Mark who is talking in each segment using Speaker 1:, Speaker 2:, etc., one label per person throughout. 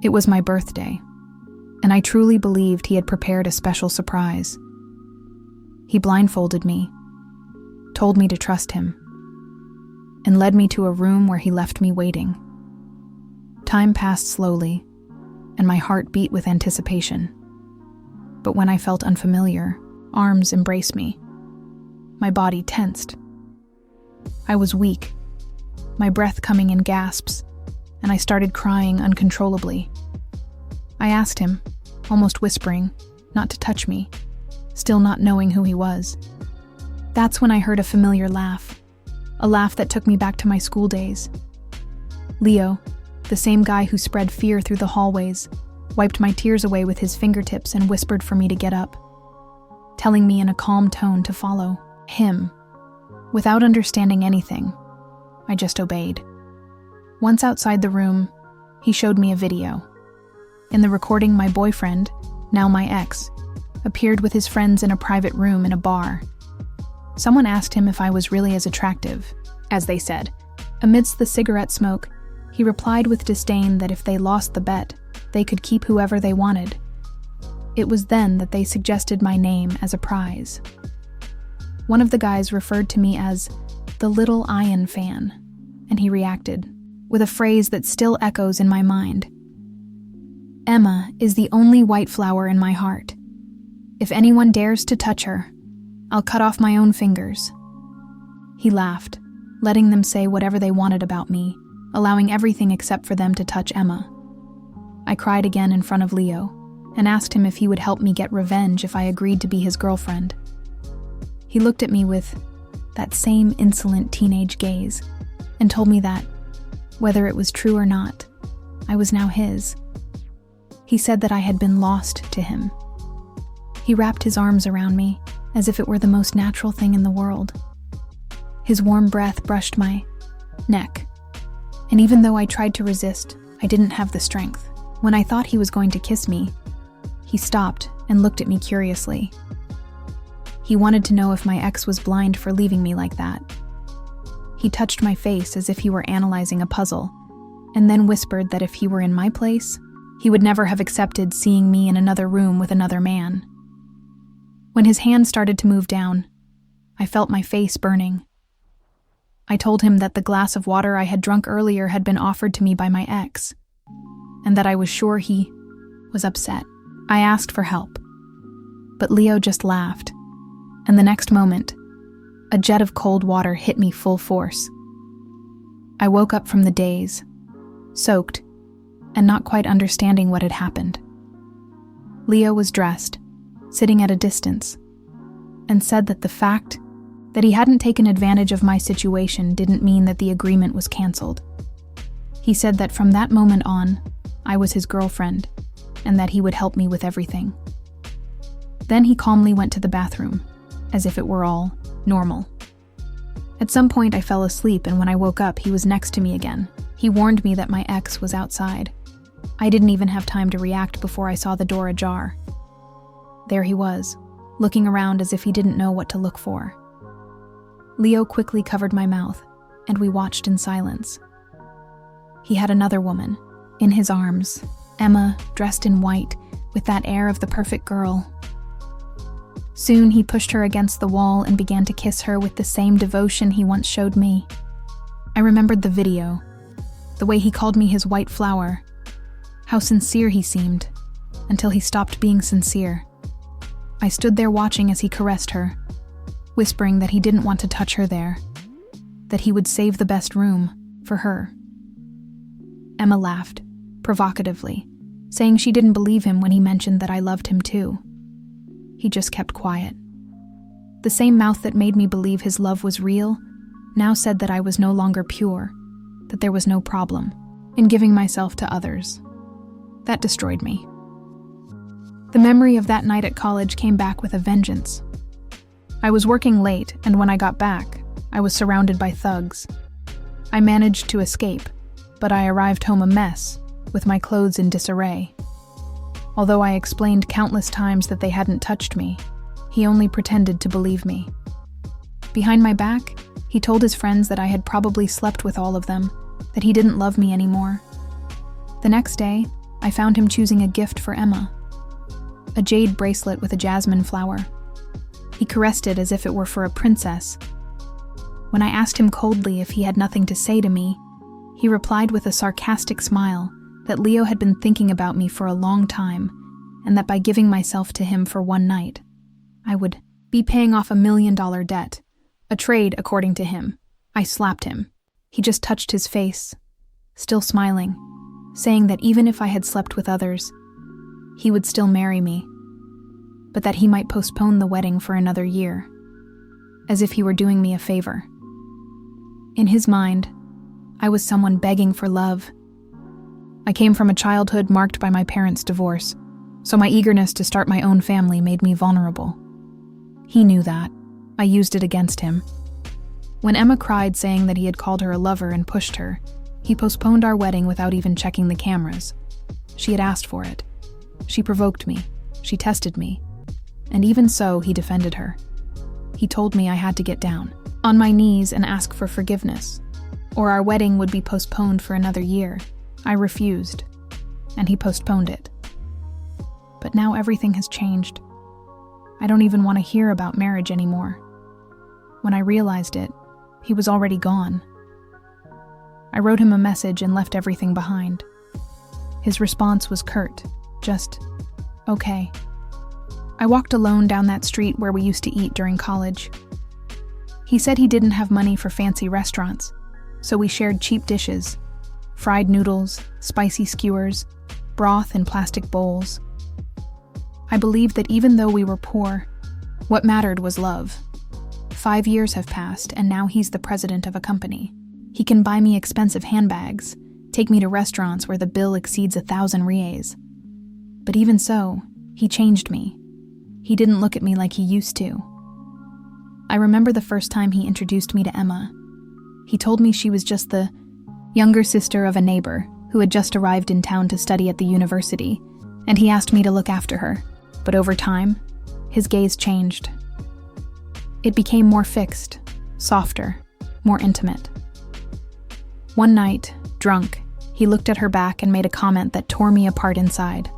Speaker 1: It was my birthday, and I truly believed he had prepared a special surprise. He blindfolded me, told me to trust him, and led me to a room where he left me waiting. Time passed slowly, and my heart beat with anticipation. But when I felt unfamiliar, arms embraced me. My body tensed. I was weak, my breath coming in gasps, and I started crying uncontrollably. I asked him, almost whispering, not to touch me, still not knowing who he was. That's when I heard a familiar laugh, a laugh that took me back to my school days. Leo, the same guy who spread fear through the hallways, wiped my tears away with his fingertips and whispered for me to get up, telling me in a calm tone to follow him. Without understanding anything, I just obeyed. Once outside the room, he showed me a video. In the recording, my boyfriend, now my ex, appeared with his friends in a private room in a bar. Someone asked him if I was really as attractive, as they said. Amidst the cigarette smoke, he replied with disdain that if they lost the bet, they could keep whoever they wanted. It was then that they suggested my name as a prize. One of the guys referred to me as the Little Iron Fan, and he reacted with a phrase that still echoes in my mind. Emma is the only white flower in my heart. If anyone dares to touch her, I'll cut off my own fingers. He laughed, letting them say whatever they wanted about me, allowing everything except for them to touch Emma. I cried again in front of Leo and asked him if he would help me get revenge if I agreed to be his girlfriend. He looked at me with that same insolent teenage gaze and told me that, whether it was true or not, I was now his. He said that I had been lost to him. He wrapped his arms around me as if it were the most natural thing in the world. His warm breath brushed my neck, and even though I tried to resist, I didn't have the strength. When I thought he was going to kiss me, he stopped and looked at me curiously. He wanted to know if my ex was blind for leaving me like that. He touched my face as if he were analyzing a puzzle, and then whispered that if he were in my place, he would never have accepted seeing me in another room with another man. When his hand started to move down, I felt my face burning. I told him that the glass of water I had drunk earlier had been offered to me by my ex, and that I was sure he was upset. I asked for help, but Leo just laughed, and the next moment, a jet of cold water hit me full force. I woke up from the daze, soaked, and not quite understanding what had happened. Leo was dressed, sitting at a distance, and said that the fact that he hadn't taken advantage of my situation didn't mean that the agreement was canceled. He said that from that moment on, I was his girlfriend, and that he would help me with everything. Then he calmly went to the bathroom, as if it were all normal. At some point I fell asleep, and when I woke up, he was next to me again. He warned me that my ex was outside. I didn't even have time to react before I saw the door ajar. There he was, looking around as if he didn't know what to look for. Leo quickly covered my mouth, and we watched in silence. He had another woman in his arms, Emma, dressed in white, with that air of the perfect girl. Soon he pushed her against the wall and began to kiss her with the same devotion he once showed me. I remembered the video, the way he called me his white flower, how sincere he seemed, until he stopped being sincere. I stood there watching as he caressed her, whispering that he didn't want to touch her there, that he would save the best room for her. Emma laughed, provocatively, saying she didn't believe him when he mentioned that I loved him too. He just kept quiet. The same mouth that made me believe his love was real now said that I was no longer pure, that there was no problem in giving myself to others. That destroyed me. The memory of that night at college came back with a vengeance. I was working late, and when I got back, I was surrounded by thugs. I managed to escape, but I arrived home a mess, with my clothes in disarray. Although I explained countless times that they hadn't touched me, he only pretended to believe me. Behind my back, he told his friends that I had probably slept with all of them, that he didn't love me anymore. The next day, I found him choosing a gift for Emma, a jade bracelet with a jasmine flower. He caressed it as if it were for a princess. When I asked him coldly if he had nothing to say to me, he replied with a sarcastic smile that Leo had been thinking about me for a long time, and that by giving myself to him for one night, I would be paying off $1 million debt. A trade, according to him. I slapped him. He just touched his face, still smiling, saying that even if I had slept with others, he would still marry me, but that he might postpone the wedding for another year, as if he were doing me a favor. In his mind, I was someone begging for love. I came from a childhood marked by my parents' divorce, so my eagerness to start my own family made me vulnerable. He knew that. I used it against him. When Emma cried saying that he had called her a lover and pushed her, he postponed our wedding without even checking the cameras. She had asked for it. She provoked me. She tested me. And even so, he defended her. He told me I had to get down on my knees and ask for forgiveness, or our wedding would be postponed for another year. I refused, and he postponed it. But now everything has changed. I don't even want to hear about marriage anymore. When I realized it, he was already gone. I wrote him a message and left everything behind. His response was curt, just, okay. I walked alone down that street where we used to eat during college. He said he didn't have money for fancy restaurants, so we shared cheap dishes, fried noodles, spicy skewers, broth in plastic bowls. I believed that even though we were poor, what mattered was love. 5 years have passed, and now he's the president of a company. He can buy me expensive handbags, take me to restaurants where the bill exceeds 1,000 reais. But even so, he changed me. He didn't look at me like he used to. I remember the first time he introduced me to Emma. He told me she was just the younger sister of a neighbor who had just arrived in town to study at the university, and he asked me to look after her. But over time, his gaze changed. It became more fixed, softer, more intimate. One night, drunk, he looked at her back and made a comment that tore me apart inside.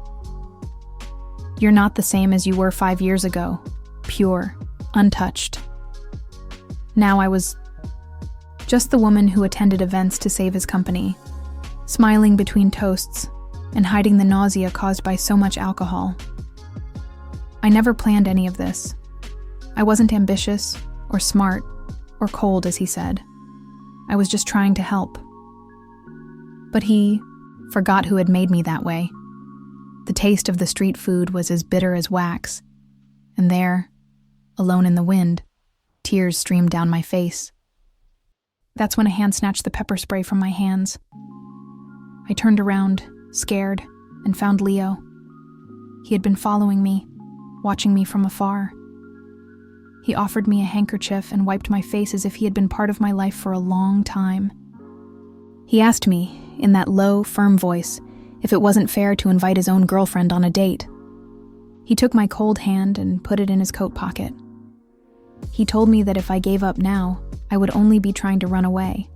Speaker 1: "You're not the same as you were 5 years ago, pure, untouched." Now I was just the woman who attended events to save his company, smiling between toasts and hiding the nausea caused by so much alcohol. I never planned any of this. I wasn't ambitious, or smart, or cold, as he said. I was just trying to help. But he forgot who had made me that way. The taste of the street food was as bitter as wax, and there, alone in the wind, tears streamed down my face. That's when a hand snatched the pepper spray from my hands. I turned around, scared, and found Leo. He had been following me, watching me from afar. He offered me a handkerchief and wiped my face as if he had been part of my life for a long time. He asked me, in that low, firm voice, if it wasn't fair to invite his own girlfriend on a date. He took my cold hand and put it in his coat pocket. He told me that if I gave up now, I would only be trying to run away.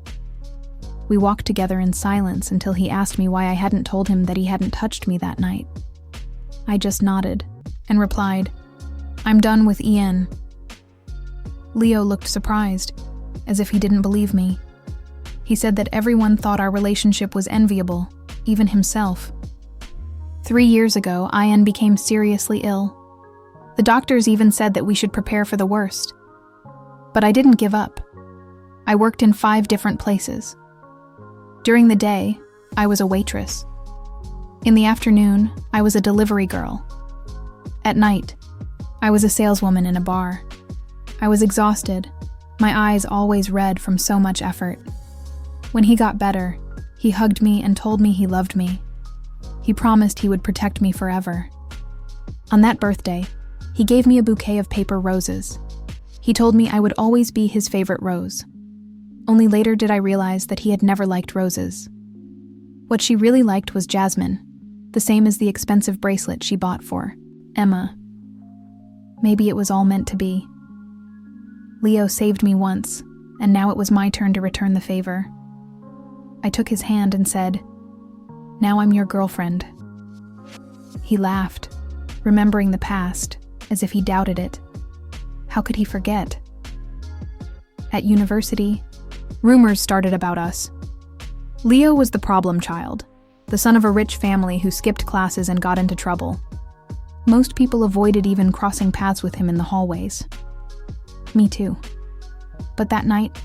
Speaker 1: We walked together in silence until he asked me why I hadn't told him that he hadn't touched me that night. I just nodded and replied, "I'm done with Ian." Leo looked surprised, as if he didn't believe me. He said that everyone thought our relationship was enviable, even himself. 3 years ago, Ian became seriously ill. The doctors even said that we should prepare for the worst. But I didn't give up. I worked in 5 different places. During the day, I was a waitress. In the afternoon, I was a delivery girl. At night, I was a saleswoman in a bar. I was exhausted, my eyes always red from so much effort. When he got better, he hugged me and told me he loved me. He promised he would protect me forever. On that birthday, he gave me a bouquet of paper roses. He told me I would always be his favorite rose. Only later did I realize that he had never liked roses. What she really liked was jasmine, the same as the expensive bracelet she bought for Emma. Maybe it was all meant to be. Leo saved me once, and now it was my turn to return the favor. I took his hand and said, "Now I'm your girlfriend. He laughed, remembering the past, as if he doubted it. How could he forget? At university, rumors started about us. Leo was the problem child, the son of a rich family who skipped classes and got into trouble. Most people avoided even crossing paths with him in the hallways. Me too. But that night,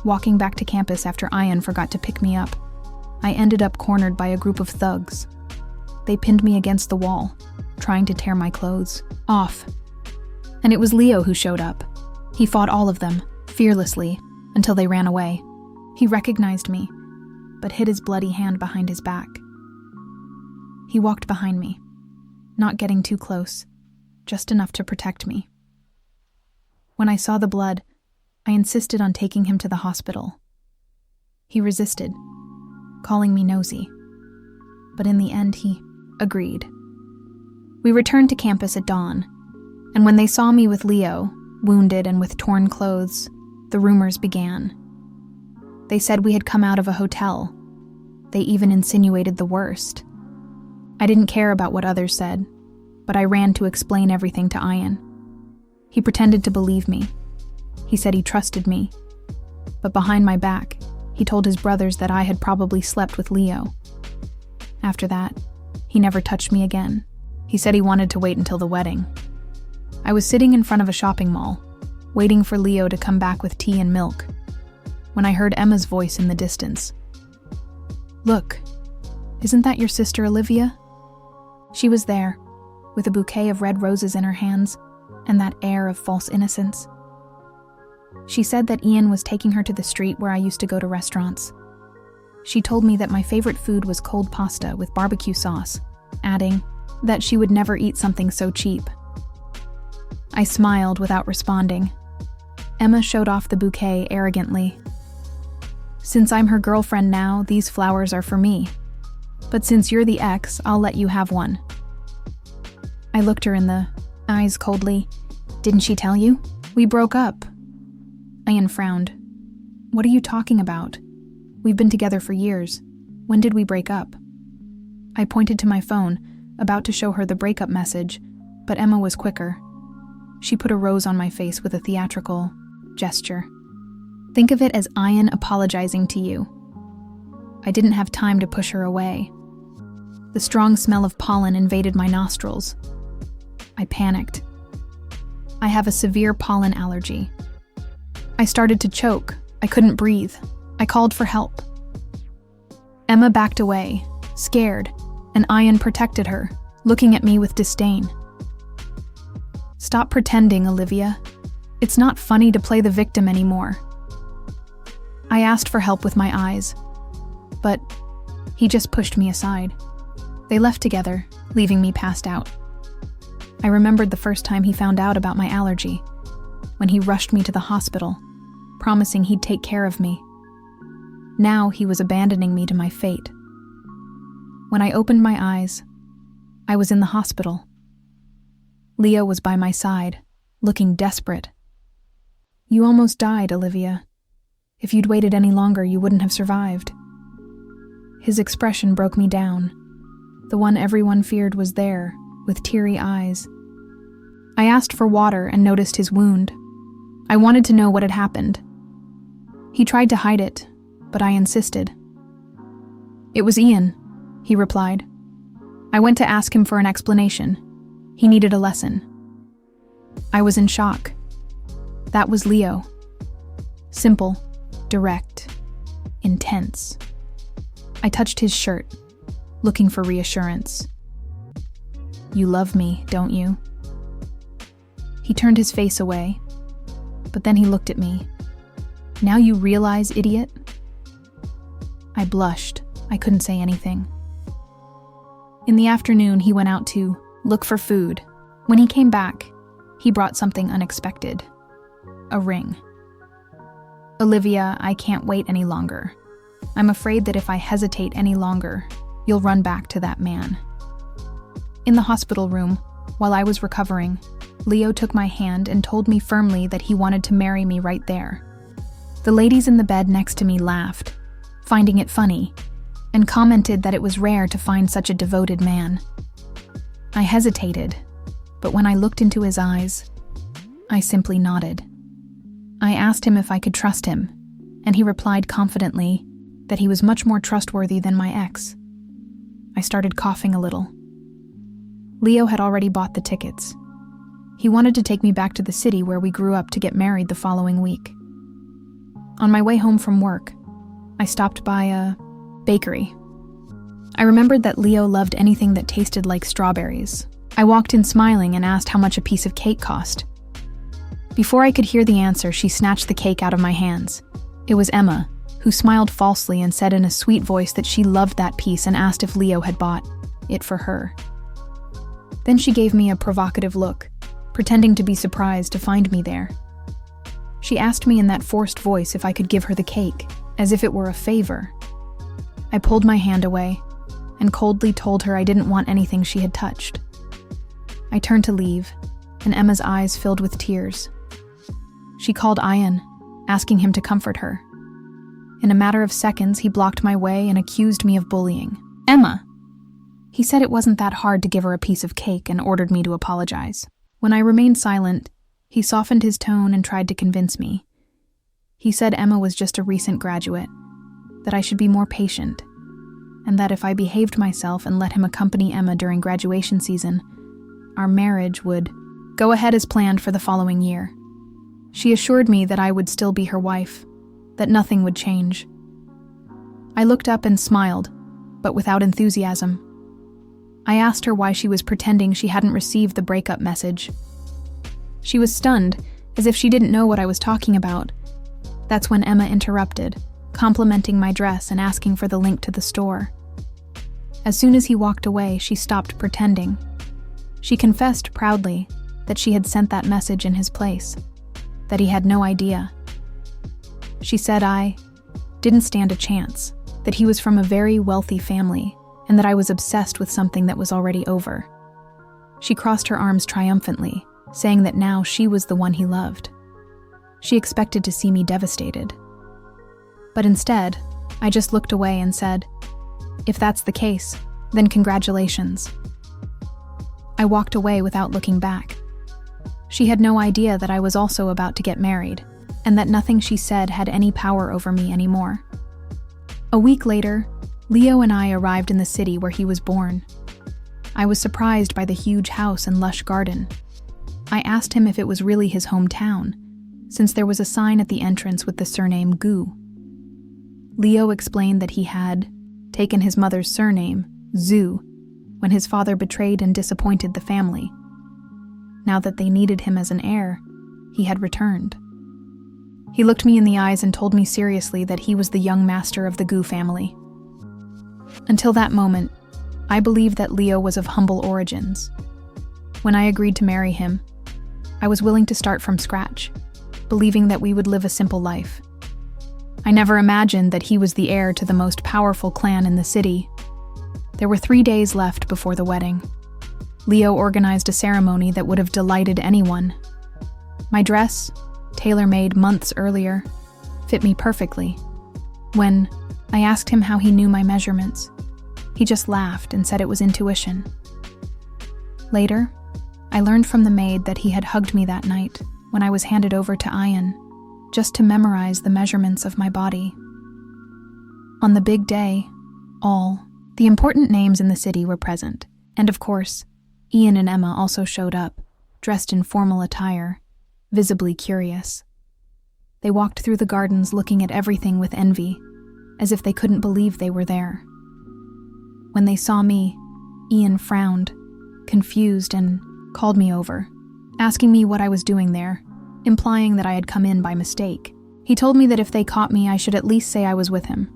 Speaker 1: walking back to campus after Ian forgot to pick me up, I ended up cornered by a group of thugs. They pinned me against the wall, trying to tear my clothes off. And it was Leo who showed up. He fought all of them, fearlessly, until they ran away. He recognized me, but hid his bloody hand behind his back. He walked behind me, not getting too close, just enough to protect me. When I saw the blood, I insisted on taking him to the hospital. He resisted, calling me nosy. But in the end, he agreed. We returned to campus at dawn, and when they saw me with Leo, wounded and with torn clothes, the rumors began. They said we had come out of a hotel. They even insinuated the worst. I didn't care about what others said, but I ran to explain everything to Ian. He pretended to believe me. He said he trusted me, but behind my back, he told his brothers that I had probably slept with Leo. After that, he never touched me again. He said he wanted to wait until the wedding. I was sitting in front of a shopping mall, waiting for Leo to come back with tea and milk, when I heard Emma's voice in the distance. "Look, isn't that your sister Olivia?" She was there, with a bouquet of red roses in her hands and that air of false innocence. She said that Ian was taking her to the street where I used to go to restaurants. She told me that my favorite food was cold pasta with barbecue sauce, adding that she would never eat something so cheap. I smiled without responding. Emma showed off the bouquet arrogantly. "Since I'm her girlfriend now, these flowers are for me. But since you're the ex, I'll let you have one." I looked her in the eyes coldly. "Didn't she tell you? We broke up." Ian frowned. "What are you talking about? We've been together for years. When did we break up?" I pointed to my phone, about to show her the breakup message, but Emma was quicker. She put a rose on my face with a theatrical gesture. "Think of it as Ian apologizing to you." I didn't have time to push her away. The strong smell of pollen invaded my nostrils. I panicked. I have a severe pollen allergy. I started to choke. I couldn't breathe. I called for help. Emma backed away, scared, and Ian protected her, looking at me with disdain. "Stop pretending, Olivia. It's not funny to play the victim anymore." I asked for help with my eyes, but he just pushed me aside. They left together, leaving me passed out. I remembered the first time he found out about my allergy, when he rushed me to the hospital, promising he'd take care of me. Now he was abandoning me to my fate. When I opened my eyes, I was in the hospital. Leo was by my side, looking desperate. "You almost died, Olivia. If you'd waited any longer, you wouldn't have survived." His expression broke me down. The one everyone feared was there, with teary eyes. I asked for water and noticed his wound. I wanted to know what had happened. He tried to hide it, but I insisted. "It was Ian," he replied. I went to ask him for an explanation. He needed a lesson. I was in shock. That was Leo. Simple, direct, intense. I touched his shirt, looking for reassurance. "You love me, don't you?" He turned his face away, but then he looked at me. "Now you realize, idiot?" I blushed. I couldn't say anything. In the afternoon, he went out to look for food. When he came back, he brought something unexpected. A ring. "Olivia, I can't wait any longer. I'm afraid that if I hesitate any longer, you'll run back to that man." In the hospital room, while I was recovering, Leo took my hand and told me firmly that he wanted to marry me right there. The ladies in the bed next to me laughed, finding it funny, and commented that it was rare to find such a devoted man. I hesitated, but when I looked into his eyes, I simply nodded. I asked him if I could trust him, and he replied confidently that he was much more trustworthy than my ex. I started coughing a little. Leo had already bought the tickets. He wanted to take me back to the city where we grew up to get married the following week. On my way home from work, I stopped by a bakery. I remembered that Leo loved anything that tasted like strawberries. I walked in smiling and asked how much a piece of cake cost. Before I could hear the answer, she snatched the cake out of my hands. It was Emma, who smiled falsely and said in a sweet voice that she loved that piece and asked if Leo had bought it for her. Then she gave me a provocative look, pretending to be surprised to find me there. She asked me in that forced voice if I could give her the cake, as if it were a favor. I pulled my hand away and coldly told her I didn't want anything she had touched. I turned to leave, and Emma's eyes filled with tears. She called Ian, asking him to comfort her. In a matter of seconds, he blocked my way and accused me of bullying. Emma! He said it wasn't that hard to give her a piece of cake and ordered me to apologize. When I remained silent, he softened his tone and tried to convince me. He said Emma was just a recent graduate, that I should be more patient, and that if I behaved myself and let him accompany Emma during graduation season, our marriage would go ahead as planned for the following year. She assured me that I would still be her wife, that nothing would change. I looked up and smiled, but without enthusiasm. I asked her why she was pretending she hadn't received the breakup message. She was stunned, as if she didn't know what I was talking about. That's when Emma interrupted, complimenting my dress and asking for the link to the store. As soon as he walked away, she stopped pretending. She confessed proudly that she had sent that message in his place, that he had no idea. She said I didn't stand a chance, that he was from a very wealthy family, and that I was obsessed with something that was already over. She crossed her arms triumphantly, saying that now she was the one he loved. She expected to see me devastated. But instead, I just looked away and said, "If that's the case, then congratulations." I walked away without looking back. She had no idea that I was also about to get married, and that nothing she said had any power over me anymore. A week later, Leo and I arrived in the city where he was born. I was surprised by the huge house and lush garden. I asked him if it was really his hometown, since there was a sign at the entrance with the surname Gu. Leo explained that he had taken his mother's surname, Zhu, when his father betrayed and disappointed the family. Now that they needed him as an heir, he had returned. He looked me in the eyes and told me seriously that he was the young master of the Gu family. Until that moment, I believed that Leo was of humble origins. When I agreed to marry him, I was willing to start from scratch, believing that we would live a simple life. I never imagined that he was the heir to the most powerful clan in the city. There were 3 days left before the wedding. Leo organized a ceremony that would have delighted anyone. My dress, tailor-made months earlier, fit me perfectly. When I asked him how he knew my measurements, he just laughed and said it was intuition. Later, I learned from the maid that he had hugged me that night when I was handed over to Ian, just to memorize the measurements of my body. On the big day, all the important names in the city were present, and of course, Ian and Emma also showed up, dressed in formal attire, visibly curious. They walked through the gardens looking at everything with envy, as if they couldn't believe they were there. When they saw me, Ian frowned, confused, and called me over, asking me what I was doing there, implying that I had come in by mistake. He told me that if they caught me, I should at least say I was with him.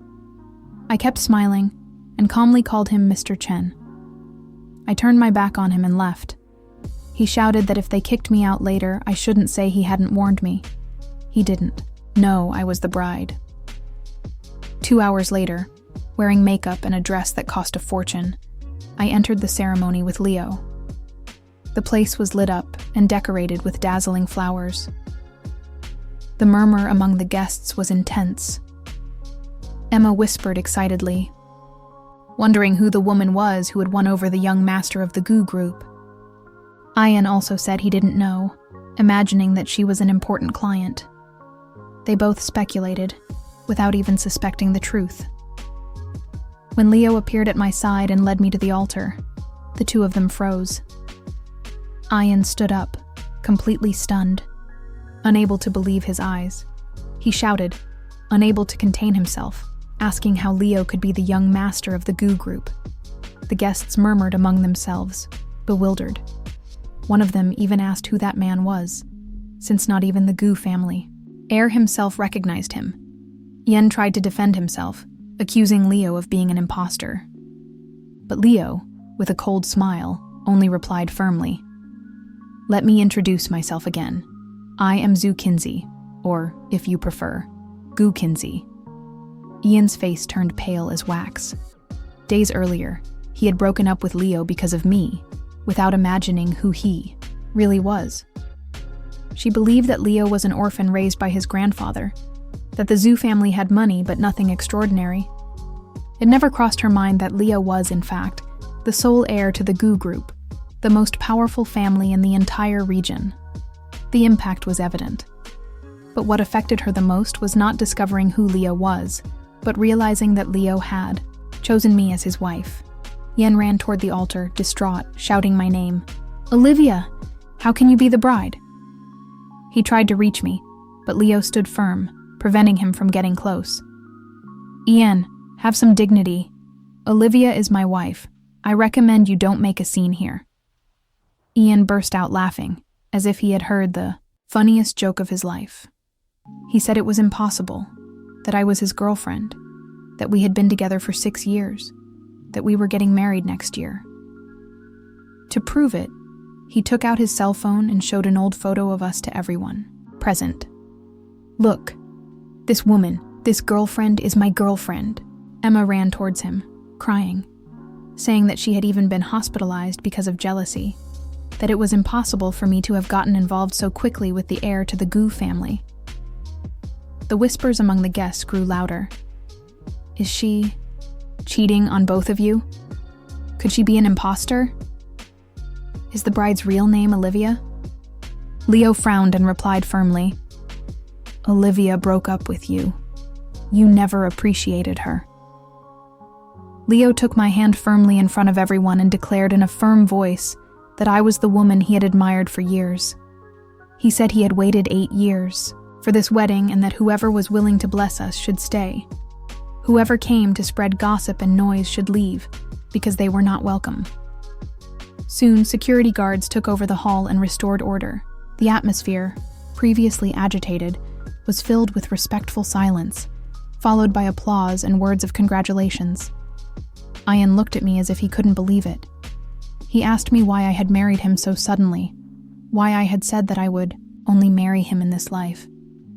Speaker 1: I kept smiling and calmly called him Mr. Chen. I turned my back on him and left. He shouted that if they kicked me out later, I shouldn't say he hadn't warned me. He didn't. No, I was the bride. 2 hours later, wearing makeup and a dress that cost a fortune, I entered the ceremony with Leo. The place was lit up and decorated with dazzling flowers. The murmur among the guests was intense. Emma whispered excitedly, wondering who the woman was who had won over the young master of the Gu group. Ian also said he didn't know, imagining that she was an important client. They both speculated, without even suspecting the truth. When Leo appeared at my side and led me to the altar, the two of them froze. Ian stood up, completely stunned, unable to believe his eyes. He shouted, unable to contain himself, asking how Leo could be the young master of the Gu group. The guests murmured among themselves, bewildered. One of them even asked who that man was, since not even the Gu family. Air himself recognized him. Yen tried to defend himself, accusing Leo of being an imposter. But Leo, with a cold smile, only replied firmly, "Let me introduce myself again. I am Zhu Qinzi, or, if you prefer, Gu Qinzi." Ian's face turned pale as wax. Days earlier, he had broken up with Leo because of me, without imagining who he really was. She believed that Leo was an orphan raised by his grandfather, that the Zhu family had money but nothing extraordinary. It never crossed her mind that Leo was, in fact, the sole heir to the Gu group, the most powerful family in the entire region. The impact was evident. But what affected her the most was not discovering who Leo was, but realizing that Leo had chosen me as his wife. Yen ran toward the altar, distraught, shouting my name. "Olivia! How can you be the bride?" He tried to reach me, but Leo stood firm, preventing him from getting close. "Ian, have some dignity. Olivia is my wife. I recommend you don't make a scene here." Ian burst out laughing, as if he had heard the funniest joke of his life. He said it was impossible, that I was his girlfriend, that we had been together for 6 years, that we were getting married next year. To prove it, he took out his cell phone and showed an old photo of us to everyone present. "Look, this woman, this girlfriend is my girlfriend." Emma ran towards him, crying, saying that she had even been hospitalized because of jealousy, that it was impossible for me to have gotten involved so quickly with the heir to the Gu family. The whispers among the guests grew louder. "Is she cheating on both of you? Could she be an imposter? Is the bride's real name Olivia?" Leo frowned and replied firmly, "Olivia broke up with you. You never appreciated her." Leo took my hand firmly in front of everyone and declared in a firm voice that I was the woman he had admired for years. He said he had waited 8 years for this wedding and that whoever was willing to bless us should stay. Whoever came to spread gossip and noise should leave, because they were not welcome. Soon, security guards took over the hall and restored order. The atmosphere, previously agitated, was filled with respectful silence, followed by applause and words of congratulations. Ian looked at me as if he couldn't believe it. He asked me why I had married him so suddenly, why I had said that I would only marry him in this life,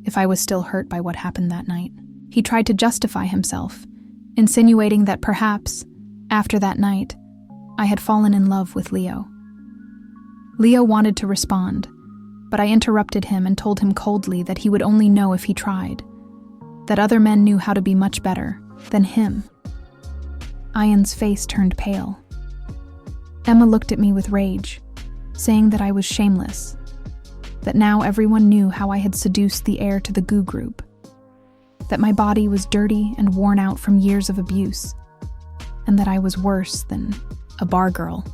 Speaker 1: if I was still hurt by what happened that night. He tried to justify himself, insinuating that perhaps, after that night, I had fallen in love with Leo. Leo wanted to respond, but I interrupted him and told him coldly that he would only know if he tried, that other men knew how to be much better than him. Ian's face turned pale. Emma looked at me with rage, saying that I was shameless, that now everyone knew how I had seduced the heir to the Gu group, that my body was dirty and worn out from years of abuse, and that I was worse than a bar girl.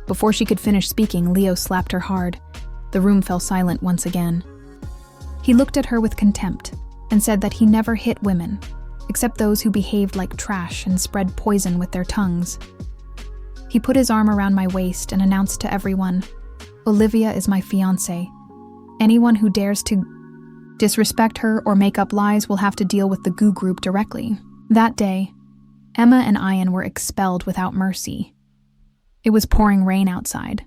Speaker 1: Before she could finish speaking, Leo slapped her hard. The room fell silent once again. He looked at her with contempt and said that he never hit women, except those who behaved like trash and spread poison with their tongues. He put his arm around my waist and announced to everyone, "Olivia is my fiancée. Anyone who dares to disrespect her or make up lies will have to deal with the Gu group directly." That day, Emma and Ian were expelled without mercy. It was pouring rain outside.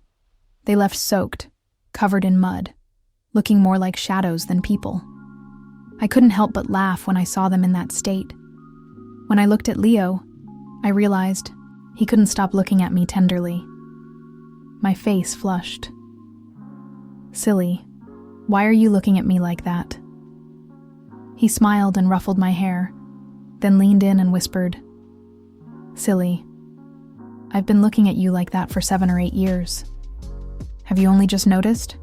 Speaker 1: They left soaked, covered in mud, looking more like shadows than people. I couldn't help but laugh when I saw them in that state. When I looked at Leo, I realized he couldn't stop looking at me tenderly. My face flushed. "Silly, why are you looking at me like that?" He smiled and ruffled my hair, then leaned in and whispered, "Silly, I've been looking at you like that for 7 or 8 years. Have you only just noticed?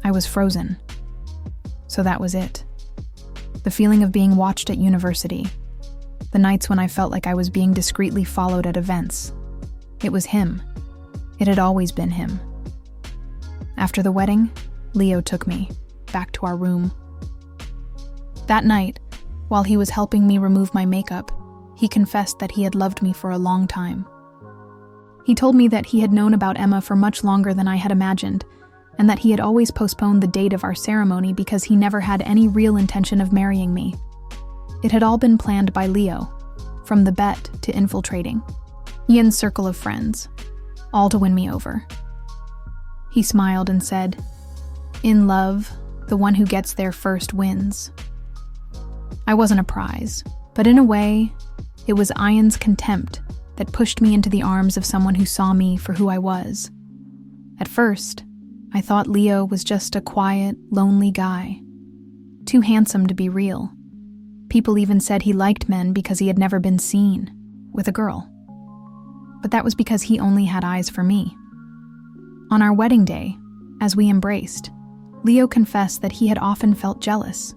Speaker 1: I was frozen. So that was it. The feeling of being watched at university. The nights when I felt like I was being discreetly followed at events. It was him. It had always been him. After the wedding, Leo took me back to our room. That night, while he was helping me remove my makeup, he confessed that he had loved me for a long time. He told me that he had known about Emma for much longer than I had imagined, and that he had always postponed the date of our ceremony because he never had any real intention of marrying me. It had all been planned by Leo, from the bet to infiltrating Ian's circle of friends, all to win me over. He smiled and said, "In love, the one who gets there first wins." I wasn't a prize, but in a way, it was Ian's contempt that pushed me into the arms of someone who saw me for who I was. At first, I thought Leo was just a quiet, lonely guy, too handsome to be real. People even said he liked men because he had never been seen with a girl. But that was because he only had eyes for me. On our wedding day, as we embraced, Leo confessed that he had often felt jealous.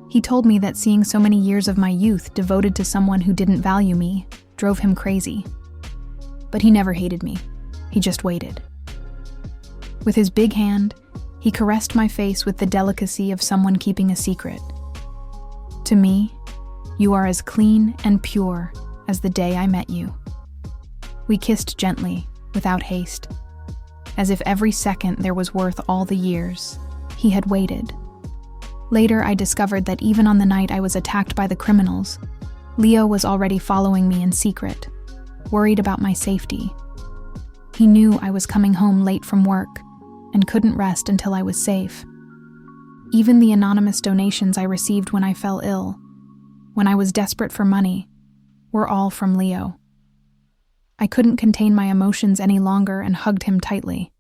Speaker 1: He told me that seeing so many years of my youth devoted to someone who didn't value me drove him crazy. But he never hated me. He just waited. With his big hand, he caressed my face with the delicacy of someone keeping a secret. To me, you are as clean and pure as the day I met you. We kissed gently, without haste, as if every second there was worth all the years he had waited. Later, I discovered that even on the night I was attacked by the criminals, Leo was already following me in secret, worried about my safety. He knew I was coming home late from work and couldn't rest until I was safe. Even the anonymous donations I received when I fell ill, when I was desperate for money, were all from Leo. I couldn't contain my emotions any longer and hugged him tightly.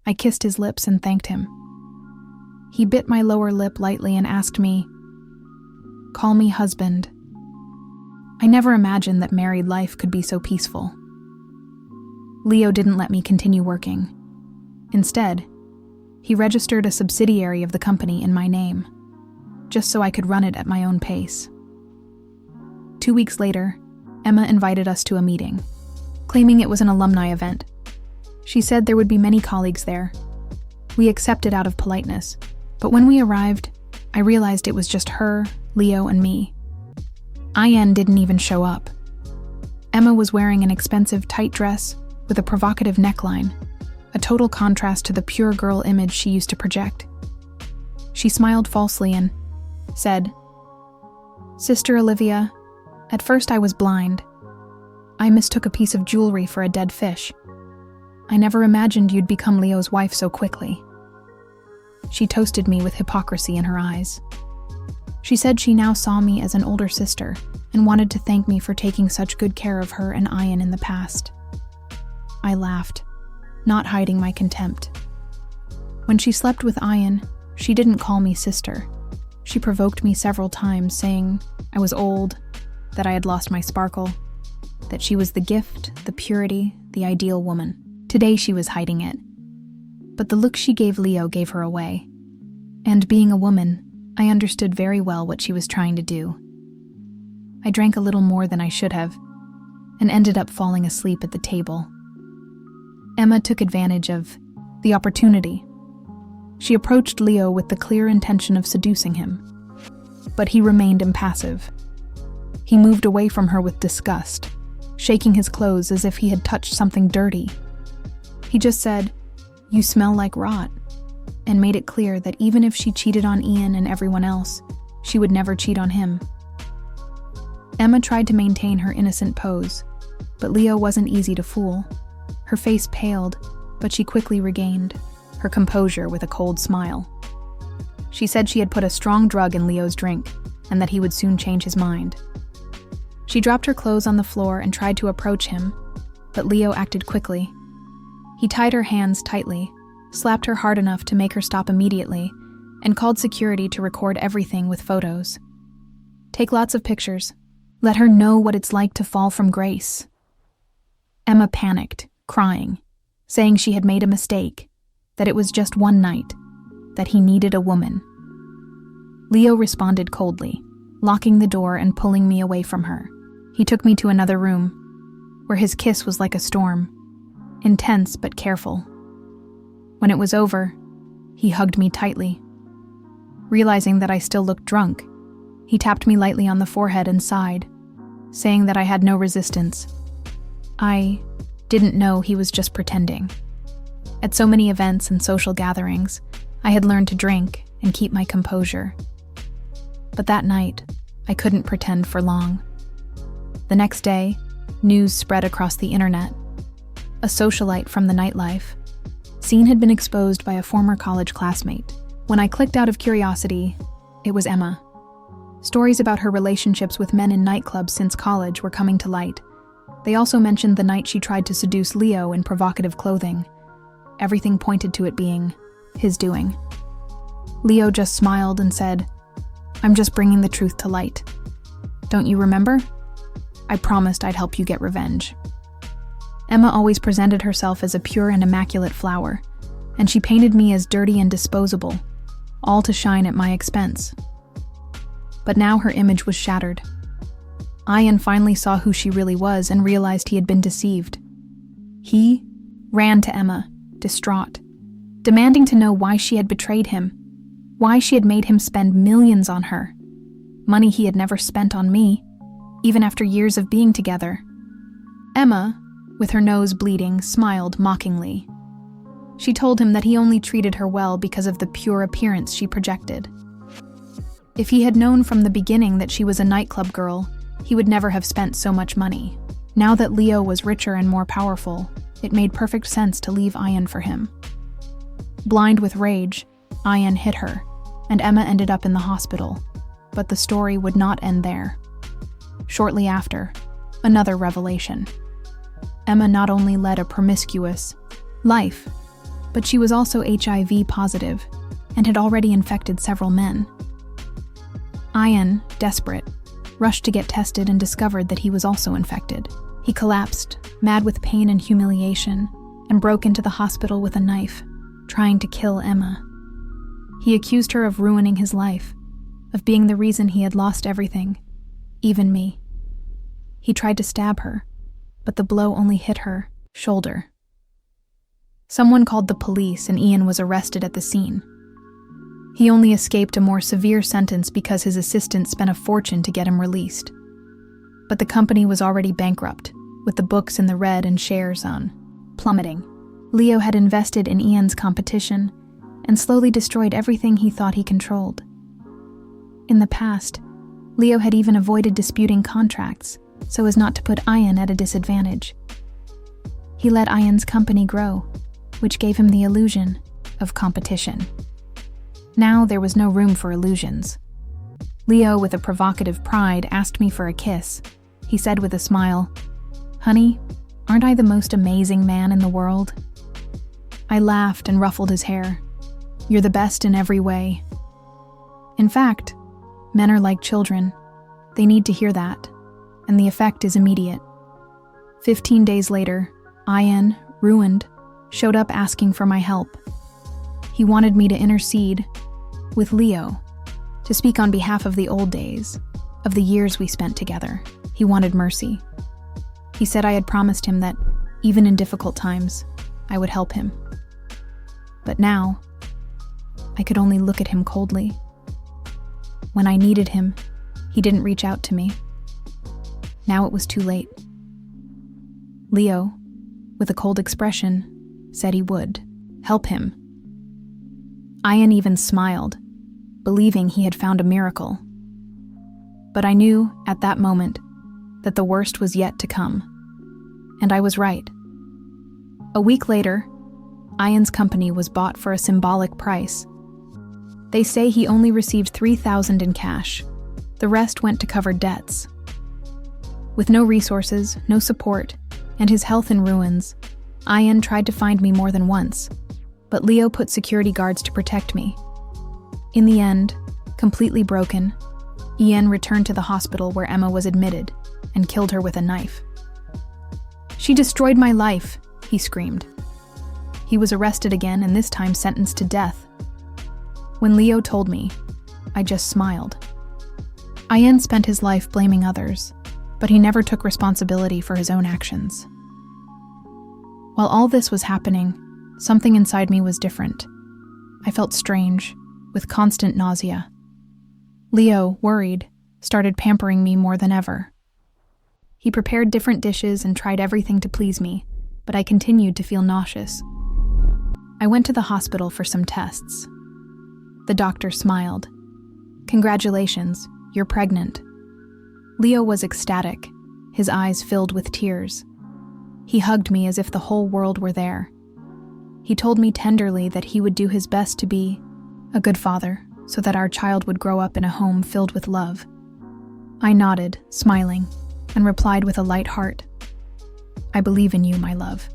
Speaker 1: I kissed his lips and thanked him. He bit my lower lip lightly and asked me, "Call me husband." I never imagined that married life could be so peaceful. Leo didn't let me continue working. Instead, he registered a subsidiary of the company in my name, just so I could run it at my own pace. 2 weeks later, Emma invited us to a meeting, claiming it was an alumni event. She said there would be many colleagues there. We accepted out of politeness, but when we arrived, I realized it was just her, Leo, and me. Ian didn't even show up. Emma was wearing an expensive tight dress with a provocative neckline, a total contrast to the pure girl image she used to project. She smiled falsely and said, "Sister Olivia, at first I was blind. I mistook a piece of jewelry for a dead fish. I never imagined you'd become Leo's wife so quickly." She toasted me with hypocrisy in her eyes. She said she now saw me as an older sister and wanted to thank me for taking such good care of her and Ian in the past. I laughed, not hiding my contempt. When she slept with Ian, she didn't call me sister. She provoked me several times, saying I was old, that I had lost my sparkle, that she was the gift, the purity, the ideal woman. Today she was hiding it. But the look she gave Leo gave her away. And being a woman, I understood very well what she was trying to do. I drank a little more than I should have, and ended up falling asleep at the table. Emma took advantage of the opportunity. She approached Leo with the clear intention of seducing him, but he remained impassive. He moved away from her with disgust, shaking his clothes as if he had touched something dirty. He just said, "You smell like rot," and made it clear that even if she cheated on Ian and everyone else, she would never cheat on him. Emma tried to maintain her innocent pose, but Leo wasn't easy to fool. Her face paled, but she quickly regained her composure with a cold smile. She said she had put a strong drug in Leo's drink, and that he would soon change his mind. She dropped her clothes on the floor and tried to approach him, but Leo acted quickly. He tied her hands tightly, slapped her hard enough to make her stop immediately, and called security to record everything with photos. "Take lots of pictures. Let her know what it's like to fall from grace." Emma panicked, crying, saying she had made a mistake, that it was just one night, that he needed a woman. Leo responded coldly, locking the door and pulling me away from her. He took me to another room, where his kiss was like a storm, intense but careful. When it was over, he hugged me tightly. Realizing that I still looked drunk, he tapped me lightly on the forehead and sighed, saying that I had no resistance. I didn't know he was just pretending. At so many events and social gatherings, I had learned to drink and keep my composure. But that night, I couldn't pretend for long. The next day, news spread across the internet. A socialite from the nightlife. Scene had been exposed by a former college classmate. When I clicked out of curiosity, it was Emma. Stories about her relationships with men in nightclubs since college were coming to light. They also mentioned the night she tried to seduce Leo in provocative clothing. Everything pointed to it being his doing. Leo just smiled and said, "I'm just bringing the truth to light. Don't you remember? I promised I'd help you get revenge." Emma always presented herself as a pure and immaculate flower, and she painted me as dirty and disposable, all to shine at my expense. But now her image was shattered. Ian finally saw who she really was and realized he had been deceived. He ran to Emma, distraught, demanding to know why she had betrayed him, why she had made him spend millions on her, money he had never spent on me, even after years of being together. Emma, with her nose bleeding, smiled mockingly. She told him that he only treated her well because of the pure appearance she projected. If he had known from the beginning that she was a nightclub girl, he would never have spent so much money. Now that Leo was richer and more powerful, it made perfect sense to leave Ian for him. Blind with rage, Ian hit her, and Emma ended up in the hospital. But the story would not end there. Shortly after, another revelation. Emma not only led a promiscuous life, but she was also HIV positive and had already infected several men. Ian, desperate, rushed to get tested and discovered that he was also infected. He collapsed, mad with pain and humiliation, and broke into the hospital with a knife, trying to kill Emma. He accused her of ruining his life, of being the reason he had lost everything, even me. He tried to stab her, but the blow only hit her shoulder. Someone called the police and Ian was arrested at the scene. He only escaped a more severe sentence because his assistant spent a fortune to get him released. But the company was already bankrupt, with the books in the red and shares on plummeting. Leo had invested in Ian's competition and slowly destroyed everything he thought he controlled. In the past, Leo had even avoided disputing contracts so as not to put Ian at a disadvantage. He let Ian's company grow, which gave him the illusion of competition. Now there was no room for illusions. Leo, with a provocative pride, asked me for a kiss. He said with a smile, "Honey, aren't I the most amazing man in the world?" I laughed and ruffled his hair. "You're the best in every way." In fact, men are like children. They need to hear that, and the effect is immediate. 15 days later, Ian, ruined, showed up asking for my help. He wanted me to intercede with Leo, to speak on behalf of the old days, of the years we spent together. He wanted mercy. He said I had promised him that, even in difficult times, I would help him. But now, I could only look at him coldly. When I needed him, he didn't reach out to me. Now it was too late. Leo, with a cold expression, said he would help him. Ian even smiled, believing he had found a miracle. But I knew, at that moment, that the worst was yet to come. And I was right. A week later, Ian's company was bought for a symbolic price. They say he only received $3,000 in cash. The rest went to cover debts. With no resources, no support, and his health in ruins, Ian tried to find me more than once, but Leo put security guards to protect me. In the end, completely broken, Ian returned to the hospital where Emma was admitted and killed her with a knife. "She destroyed my life," he screamed. He was arrested again and this time sentenced to death. When Leo told me, I just smiled. Ian spent his life blaming others, but he never took responsibility for his own actions. While all this was happening, something inside me was different. I felt strange, with constant nausea. Leo, worried, started pampering me more than ever. He prepared different dishes and tried everything to please me, but I continued to feel nauseous. I went to the hospital for some tests. The doctor smiled. "Congratulations, you're pregnant." Leo was ecstatic, his eyes filled with tears. He hugged me as if the whole world were there. He told me tenderly that he would do his best to be a good father, so that our child would grow up in a home filled with love. I nodded, smiling, and replied with a light heart, "I believe in you, my love."